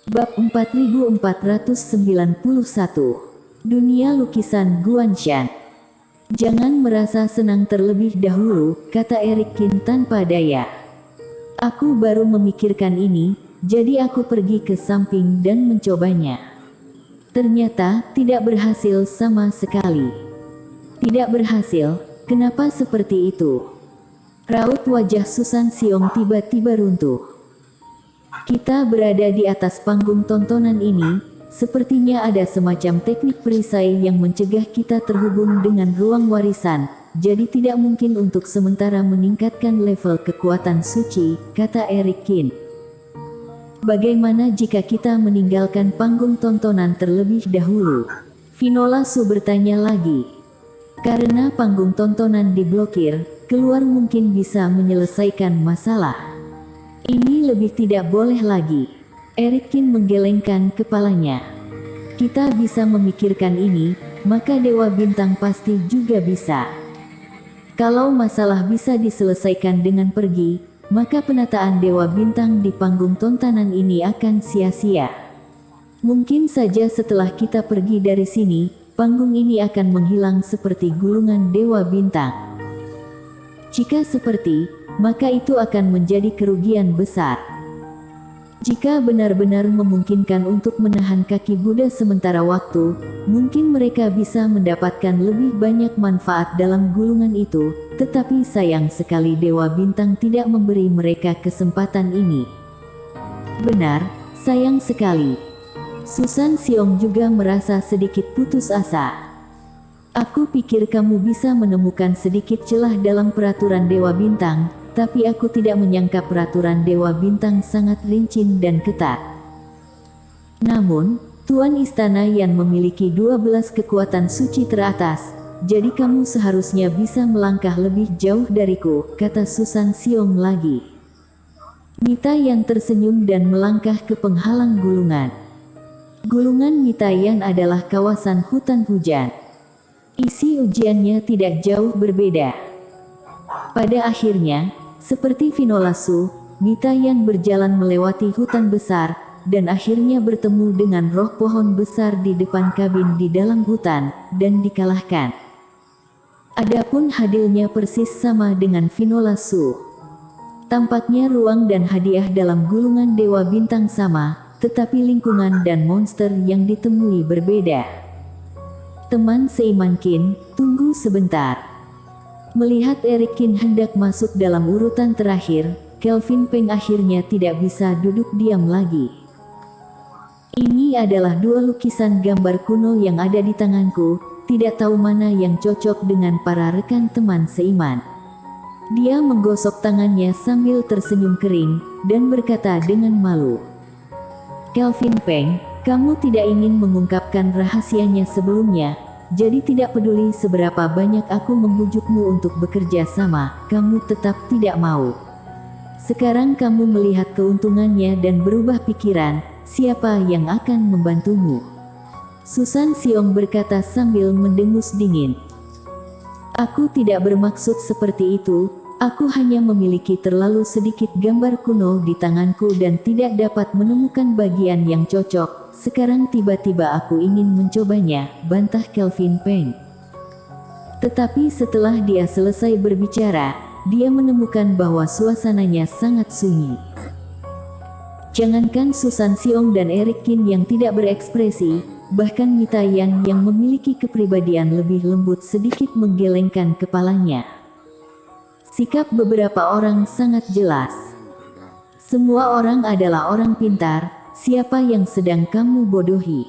Bab 4491. Dunia lukisan Guanshan. Jangan merasa senang terlebih dahulu, kata Eric Kin tanpa daya. Aku baru memikirkan ini, jadi aku pergi ke samping dan mencobanya. Ternyata, tidak berhasil sama sekali. Tidak berhasil, kenapa seperti itu? Raut wajah Susan Xiong tiba-tiba runtuh. Kita berada di atas panggung tontonan ini. Sepertinya ada semacam teknik perisai yang mencegah kita terhubung dengan ruang warisan, jadi tidak mungkin untuk sementara meningkatkan level kekuatan suci, kata Eric Kin. Bagaimana jika kita meninggalkan panggung tontonan terlebih dahulu? Vinola Su bertanya lagi. Karena panggung tontonan diblokir, keluar mungkin bisa menyelesaikan masalah. Ini lebih tidak boleh lagi. Eric Kin menggelengkan kepalanya. Kita bisa memikirkan ini, maka Dewa Bintang pasti juga bisa. Kalau masalah bisa diselesaikan dengan pergi, maka penataan Dewa Bintang di panggung tontonan ini akan sia-sia. Mungkin saja setelah kita pergi dari sini, panggung ini akan menghilang seperti gulungan Dewa Bintang. Jika seperti, maka itu akan menjadi kerugian besar. Jika benar-benar memungkinkan untuk menahan kaki Buddha sementara waktu, mungkin mereka bisa mendapatkan lebih banyak manfaat dalam gulungan itu, tetapi sayang sekali Dewa Bintang tidak memberi mereka kesempatan ini. Benar, sayang sekali. Susan Xiong juga merasa sedikit putus asa. Aku pikir kamu bisa menemukan sedikit celah dalam peraturan Dewa Bintang, tapi aku tidak menyangka peraturan Dewa Bintang sangat rinci dan ketat. Namun, Tuan Istana Yan memiliki 12 kekuatan suci teratas, jadi kamu seharusnya bisa melangkah lebih jauh dariku, kata Susan Xiong lagi. Mita Yan tersenyum dan melangkah ke penghalang gulungan. Gulungan Mita Yan adalah kawasan hutan hujan. Isi ujiannya tidak jauh berbeda. Pada akhirnya, seperti Vinola Su, Mita Yan berjalan melewati hutan besar, dan akhirnya bertemu dengan roh pohon besar di depan kabin di dalam hutan, dan dikalahkan. Adapun hasilnya persis sama dengan Vinola Su. Tampaknya ruang dan hadiah dalam gulungan Dewa Bintang sama, tetapi lingkungan dan monster yang ditemui berbeda. Teman seiman Kin, tunggu sebentar. Melihat Eric Kin hendak masuk dalam urutan terakhir, Kelvin Peng akhirnya tidak bisa duduk diam lagi. Ini adalah dua lukisan gambar kuno yang ada di tanganku, tidak tahu mana yang cocok dengan para rekan teman seiman. Dia menggosok tangannya sambil tersenyum kering, dan berkata dengan malu. Kelvin Peng, kamu tidak ingin mengungkapkan rahasianya sebelumnya, jadi tidak peduli seberapa banyak aku membujukmu untuk bekerja sama, kamu tetap tidak mau. Sekarang kamu melihat keuntungannya dan berubah pikiran, siapa yang akan membantumu? Susan Xiong berkata sambil mendengus dingin. Aku tidak bermaksud seperti itu. Aku hanya memiliki terlalu sedikit gambar kuno di tanganku dan tidak dapat menemukan bagian yang cocok. Sekarang tiba-tiba aku ingin mencobanya, bantah Kelvin Peng. Tetapi setelah dia selesai berbicara, dia menemukan bahwa suasananya sangat sunyi. Jangankan Susan Xiong dan Eric Kin yang tidak berekspresi, bahkan Mita Yan yang memiliki kepribadian lebih lembut sedikit menggelengkan kepalanya. Sikap beberapa orang sangat jelas. Semua orang adalah orang pintar, siapa yang sedang kamu bodohi?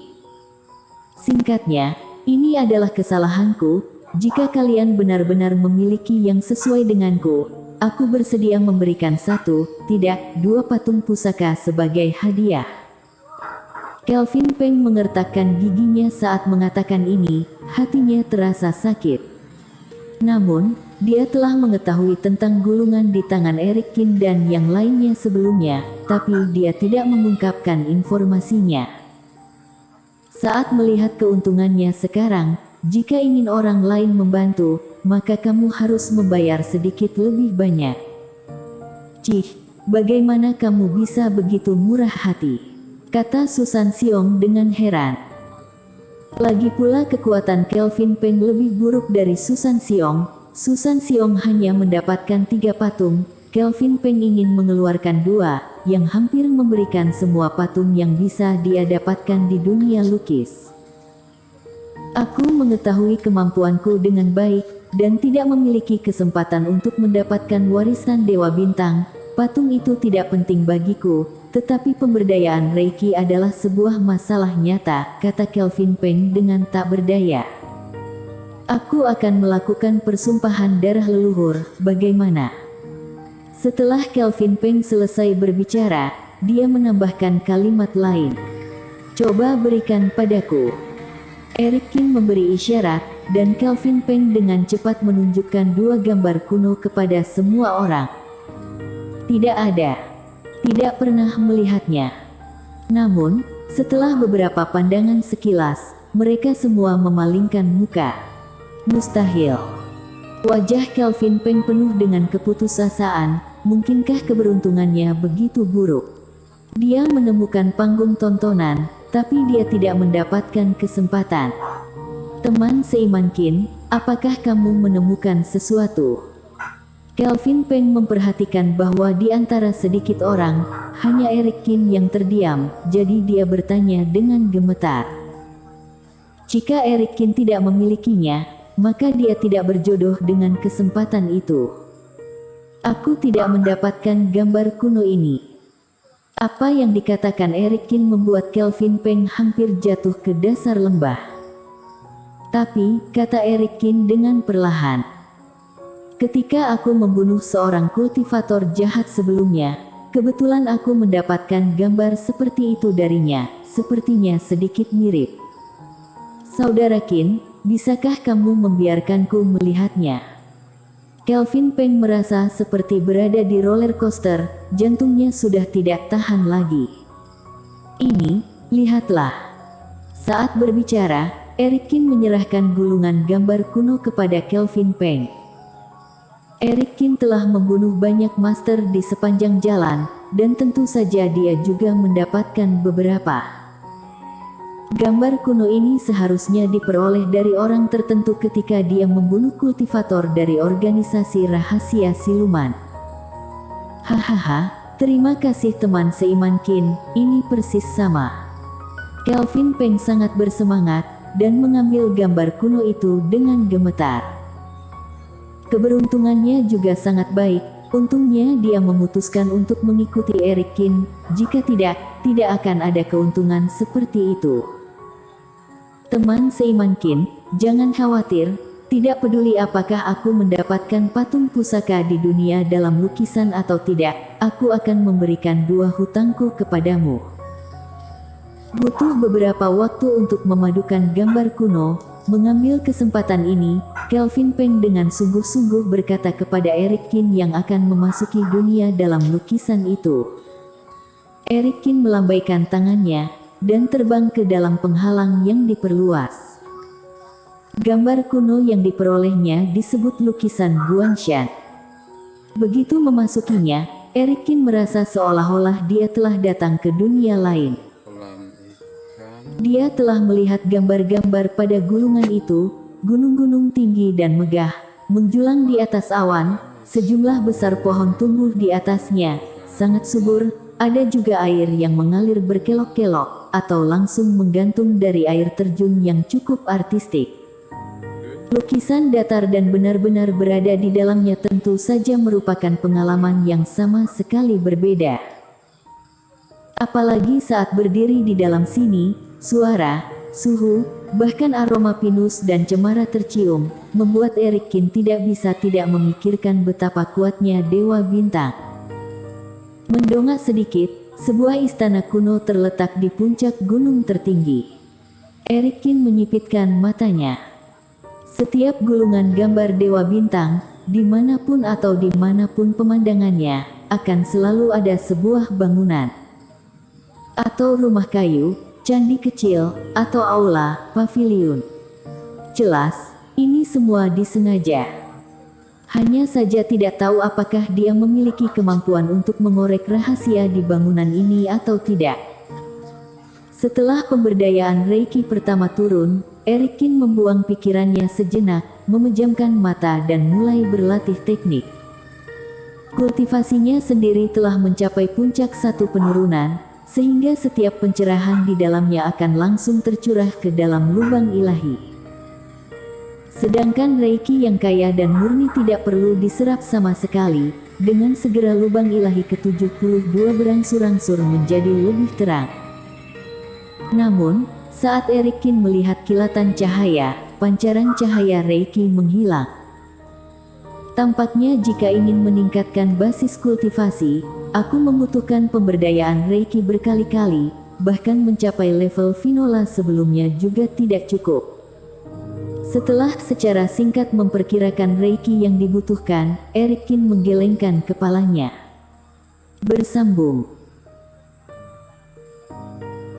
Singkatnya, ini adalah kesalahanku, jika kalian benar-benar memiliki yang sesuai denganku, aku bersedia memberikan 1, tidak 2 patung pusaka sebagai hadiah. Kelvin Peng mengertakkan giginya saat mengatakan ini, hatinya terasa sakit. Namun, dia telah mengetahui tentang gulungan di tangan Eric Kin dan yang lainnya sebelumnya, tapi dia tidak mengungkapkan informasinya. Saat melihat keuntungannya sekarang, jika ingin orang lain membantu, maka kamu harus membayar sedikit lebih banyak. Cih, bagaimana kamu bisa begitu murah hati? kata Susan Xiong dengan heran. Lagi pula kekuatan Kelvin Peng lebih buruk dari Susan Xiong. Susan Xiong hanya mendapatkan 3 patung, Kelvin Peng ingin mengeluarkan 2, yang hampir memberikan semua patung yang bisa dia dapatkan di dunia lukis. Aku mengetahui kemampuanku dengan baik, dan tidak memiliki kesempatan untuk mendapatkan warisan Dewa Bintang. Patung itu tidak penting bagiku, tetapi pemberdayaan Reiki adalah sebuah masalah nyata, kata Kelvin Peng dengan tak berdaya. Aku akan melakukan persumpahan darah leluhur, bagaimana? Setelah Kelvin Peng selesai berbicara, dia menambahkan kalimat lain. Coba berikan padaku. Eric King memberi isyarat, dan Kelvin Peng dengan cepat menunjukkan 2 gambar kuno kepada semua orang. Tidak ada. Tidak pernah melihatnya. Namun, setelah beberapa pandangan sekilas, mereka semua memalingkan muka. Mustahil. Wajah Kelvin Peng penuh dengan keputusasaan, mungkinkah keberuntungannya begitu buruk? Dia menemukan panggung tontonan, tapi dia tidak mendapatkan kesempatan. Teman seiman Qin, apakah kamu menemukan sesuatu? Kelvin Peng memperhatikan bahwa di antara sedikit orang, hanya Eric Qin yang terdiam, jadi dia bertanya dengan gemetar. Jika Eric Qin tidak memilikinya, maka dia tidak berjodoh dengan kesempatan itu. Aku tidak mendapatkan gambar kuno ini. Apa yang dikatakan Eric Qin membuat Kelvin Peng hampir jatuh ke dasar lembah. Tapi, kata Eric Qin dengan perlahan, ketika aku membunuh seorang kultivator jahat sebelumnya, kebetulan aku mendapatkan gambar seperti itu darinya, sepertinya sedikit mirip. Saudara Qin, bisakah kamu membiarkanku melihatnya? Kelvin Peng merasa seperti berada di roller coaster, jantungnya sudah tidak tahan lagi. Ini, lihatlah. Saat berbicara, Eric Qin menyerahkan gulungan gambar kuno kepada Kelvin Peng. Eric Qin telah membunuh banyak master di sepanjang jalan, dan tentu saja dia juga mendapatkan beberapa. Gambar kuno ini seharusnya diperoleh dari orang tertentu ketika dia membunuh kultivator dari organisasi rahasia siluman. Hahaha, terima kasih teman seiman Qin, ini persis sama. Kelvin Peng sangat bersemangat, dan mengambil gambar kuno itu dengan gemetar. Keberuntungannya juga sangat baik, untungnya dia memutuskan untuk mengikuti Eric Qin, jika tidak akan ada keuntungan seperti itu. Teman seiman Qin, jangan khawatir, tidak peduli apakah aku mendapatkan patung pusaka di dunia dalam lukisan atau tidak, aku akan memberikan 2 hutangku kepadamu. Butuh beberapa waktu untuk memadukan gambar kuno. Mengambil kesempatan ini, Kelvin Peng dengan sungguh-sungguh berkata kepada Eric Qin yang akan memasuki dunia dalam lukisan itu. Eric Qin melambaikan tangannya, dan terbang ke dalam penghalang yang diperluas. Gambar kuno yang diperolehnya disebut lukisan Guanshan. Begitu memasukinya, Eric Qin merasa seolah-olah dia telah datang ke dunia lain. Dia telah melihat gambar-gambar pada gulungan itu, gunung-gunung tinggi dan megah, menjulang di atas awan, sejumlah besar pohon tumbuh di atasnya, sangat subur, ada juga air yang mengalir berkelok-kelok, atau langsung menggantung dari air terjun yang cukup artistik. Lukisan datar dan benar-benar berada di dalamnya tentu saja merupakan pengalaman yang sama sekali berbeda. Apalagi saat berdiri di dalam sini, suara, suhu, bahkan aroma pinus dan cemara tercium, membuat Eric Qin tidak bisa tidak memikirkan betapa kuatnya Dewa Bintang. Mendongak sedikit, sebuah istana kuno terletak di puncak gunung tertinggi. Eric Qin menyipitkan matanya. Setiap gulungan gambar Dewa Bintang, dimanapun atau dimanapun pemandangannya, akan selalu ada sebuah bangunan atau rumah kayu, candi kecil, atau aula, paviliun. Jelas, ini semua disengaja. Hanya saja tidak tahu apakah dia memiliki kemampuan untuk mengorek rahasia di bangunan ini atau tidak. Setelah pemberdayaan Reiki pertama turun, Erikin membuang pikirannya sejenak, memejamkan mata dan mulai berlatih teknik. Kultivasinya sendiri telah mencapai puncak satu penurunan, sehingga setiap pencerahan di dalamnya akan langsung tercurah ke dalam lubang ilahi. Sedangkan Reiki yang kaya dan murni tidak perlu diserap sama sekali, dengan segera lubang ilahi ke-72 berangsur-angsur menjadi lebih terang. Namun, saat Erikin melihat kilatan cahaya, pancaran cahaya Reiki menghilang. Tampaknya jika ingin meningkatkan basis kultivasi, aku membutuhkan pemberdayaan Reiki berkali-kali, bahkan mencapai level Vinola sebelumnya juga tidak cukup. Setelah secara singkat memperkirakan Reiki yang dibutuhkan, Erikin menggelengkan kepalanya. Bersambung.